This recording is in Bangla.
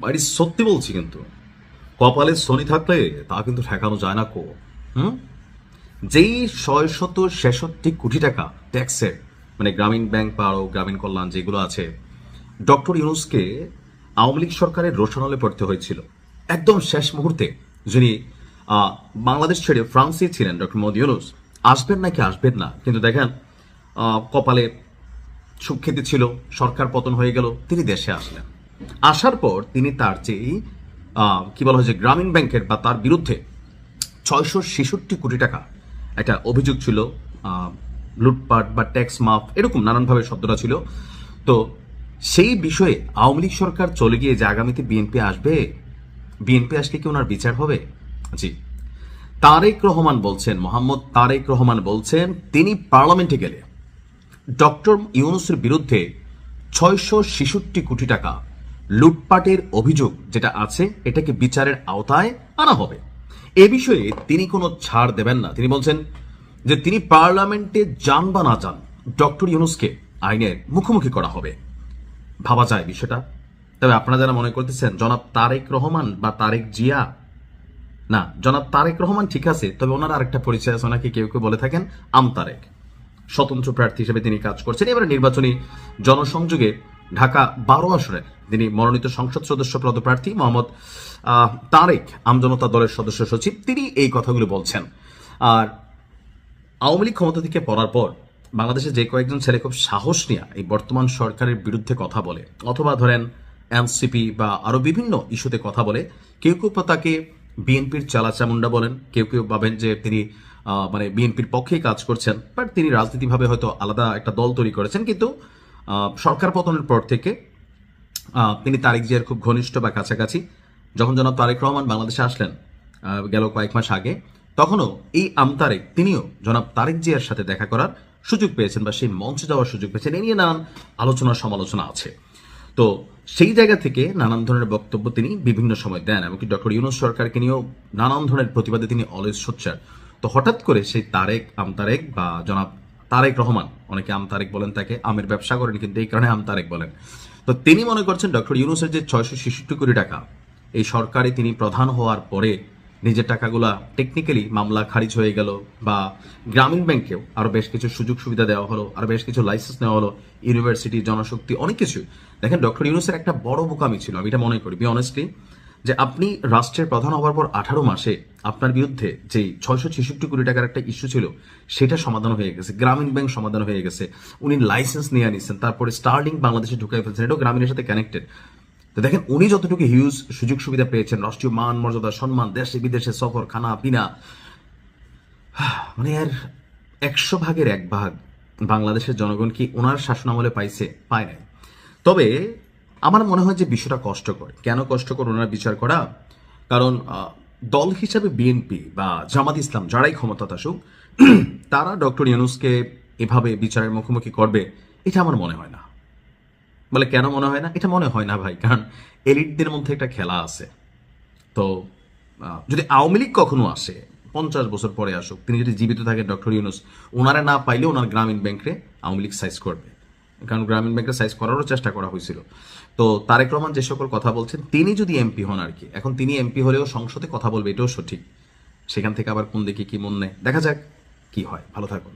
বাড়ি সত্যি বলছি, কিন্তু কপালে শনি থাকলে তা কিন্তু ঠেকানো যায় না কো। হুম। যেই 666 কোটি টাকা ট্যাক্সের, মানে গ্রামীণ ব্যাংক বা আরো গ্রামীণ কল্যাণ যেগুলো আছে, ডক্টর ইউনূসকে আওয়ামী লীগ সরকারের রোশনালে পড়তে হয়েছিল একদম শেষ মুহূর্তে। যিনি বাংলাদেশ ছেড়ে ফ্রান্সে ছিলেন, ডক্টর মোহাম্মদ ইউনূস আসবেন নাকি আসবেন না, কিন্তু দেখেন কপালে সুখ্যাতি ছিল, সরকার পতন হয়ে গেল, তিনি দেশে আসলেন। আসার পর তিনি তার যেই কি বলা হয় যে গ্রামীণ ব্যাংকের বা তার বিরুদ্ধে 666 কোটি টাকা একটা অভিযোগ ছিল, লুটপাট বা ট্যাক্স মাফ এরকম নানানভাবে শব্দটা ছিল। তো সেই বিষয়ে আওয়ামী লীগ সরকার চলে গিয়ে যে আগামীতে বিএনপি আসবে, বিএনপি আসলে কি ওনার বিচার হবে? জি, তারেক রহমান বলছেন, মোহাম্মদ তারেক রহমান বলছেন তিনি পার্লামেন্টে গেলে ডক্টর ইউনূসের বিরুদ্ধে 666 কোটি টাকা লুটপাটের অভিযোগ যেটা আছে এটাকে বিচারের আওতায় আনা হবে। এ বিষয়ে তিনি কোনো ছাড় দেবেন না। তিনি বলছেন যে তিনি পার্লামেন্টে যান বা না যান, ডক্টর ইউনূসকে আইনের মুখোমুখি করা হবে। ভাবা যায় বিষয়টা। তবে আপনারা যারা মনে করতেছেন জনাব তারেক রহমান বা তারেক জিয়া, না, জনাব তারেক রহমান ঠিক আছে, তবে ওনার আরেকটা পরিচয় আছে, ওনাকে কেউ কেউ বলে থাকেন তারেক। স্বতন্ত্র প্রার্থী হিসেবে তিনি কাজ করছেন। এবারে নির্বাচনী জনসংযোগে ঢাকা 12 আসনের তিনি মনোনীত সংসদ সদস্য পদপ্রার্থী মোহাম্মদ তারেক আমজনতা দলের সদস্য সচিব, তিনি এই কথাগুলো বলছেন। আর আওয়ামী লীগ ক্ষমতা থেকে পড়ার পর বাংলাদেশে যে কয়েকজন ছেলে খুব সাহস নিয়ে এই বর্তমান সরকারের বিরুদ্ধে কথা বলে, অথবা ধরেন এনসিপি বা আরো বিভিন্ন ইস্যুতে কথা বলে, কেউ কেউ তাকে বিএনপির চালাচামুন্ডা বলেন, কেউ কেউ ভাবেন যে তিনি মানে বিএনপির পক্ষেই কাজ করছেন, বাট তিনি রাজনীতিভাবে হয়তো আলাদা একটা দল তৈরি করেছেন। কিন্তু সরকার পতনের পর থেকে তিনি তারেক জিয়ার খুব ঘনিষ্ঠ বা কাছাকাছি। যখন জনাব তারেক রহমান বাংলাদেশে আসলেন গেল কয়েক মাস আগে, তখনও এই তারেক তিনিও জনাব তারেক জিয়ার সাথে দেখা করার সুযোগ পেয়েছেন বা সেই মঞ্চে যাওয়ার সুযোগ পেয়েছেন। এ নিয়ে নানান আলোচনা সমালোচনা আছে। তো সেই জায়গা থেকে নানান ধরনের বক্তব্য তিনি বিভিন্ন সময় দেন, এমনকি ডক্টর ইউনূস সরকারকে নিয়েও নানান ধরনের প্রতিবাদে তিনি অলওয়েজ সোচ্চার। তো হঠাৎ করে সেই তারেক বা জনাব তারেক রহমান, অনেকে তারেক বলেন, তাকে আমের ব্যবসা করেন কিন্তু এই কারণে তারেক বলেন। তো তিনি মনে করছেন ডক্টর ইউনূসের যে 666 কোটি টাকা, এই সরকারে তিনি প্রধান হওয়ার পরে নিজের টাকাগুলা টেকনিক্যালি মামলা খারিজ হয়ে গেল, বা গ্রামীণ ব্যাংকেও আরো বেশ কিছু সুযোগ সুবিধা দেওয়া হলো, আরো বেশ কিছু লাইসেন্স নেওয়া হলো, ইউনিভার্সিটি, জনশক্তি, অনেক কিছু। দেখেন ডক্টর ইউনূসের একটা বড় বোকামি ছিল, আমি এটা মনে করি বি অনেস্টলি, যে আপনি রাষ্ট্রের প্রধান হওয়ার পর 18 মাসে আপনার বিরুদ্ধে যেই 666 কোটি টাকার একটা ইস্যু ছিল সেটা সমাধান হয়ে গেছে, গ্রামীণ ব্যাংক সমাধান হয়ে গেছে, উনি লাইসেন্স নিয়ে নিচ্ছেন, তারপরে স্টার্লিং বাংলাদেশে ঢুকাই ফেলছেন, এটাও গ্রামীণের সাথে কানেক্টেড। তো দেখেন উনি যতটুকু হিউজ সুযোগ সুবিধা পেয়েছেন, রাষ্ট্রীয় মান মর্যাদা সম্মান, দেশে বিদেশে সফর, খানা পিনা, মানে আর 100 ভাগের 1 ভাগ বাংলাদেশের জনগণ কি ওনার শাসনামলে পাইছে? পায় নাই। তবে আমার মনে হয় যে বিষয়টা কষ্টকর। কেন কষ্টকর ওনারা বিচার করা? কারণ দল হিসাবে বিএনপি বা জামাত ইসলাম যারাই ক্ষমতাতে আসুক, তারা ডক্টর ইউনূসকে এভাবে বিচারের মুখোমুখি করবে এটা আমার মনে হয় না। বলে কেন মনে হয় না? এটা মনে হয় না ভাই, কারণ এলিটদের মধ্যে একটা খেলা আছে। তো যদি আওয়ামী লীগ কখনো আসে, 50 বছর পরে আসুক, তিনি যদি জীবিত থাকেন ডক্টর ইউনূস, ওনারা না পাইলে ওনার গ্রামীণ ব্যাংকে আওয়ামী লীগ সাইজ করবে, কারণ গ্রামীণ ব্যাংকের সাইজ করারও চেষ্টা করা হয়েছিল। তো তারেক রহমান যে সকল কথা বলছেন, তিনি যদি এমপি হন আর কি, এখন তিনি এমপি হলেও সংসদে কথা বলবে, এটাও সঠিক। সেখান থেকে আবার কোন দিকে কি মন নেয় দেখা যাক কি হয়। ভালো থাকুন।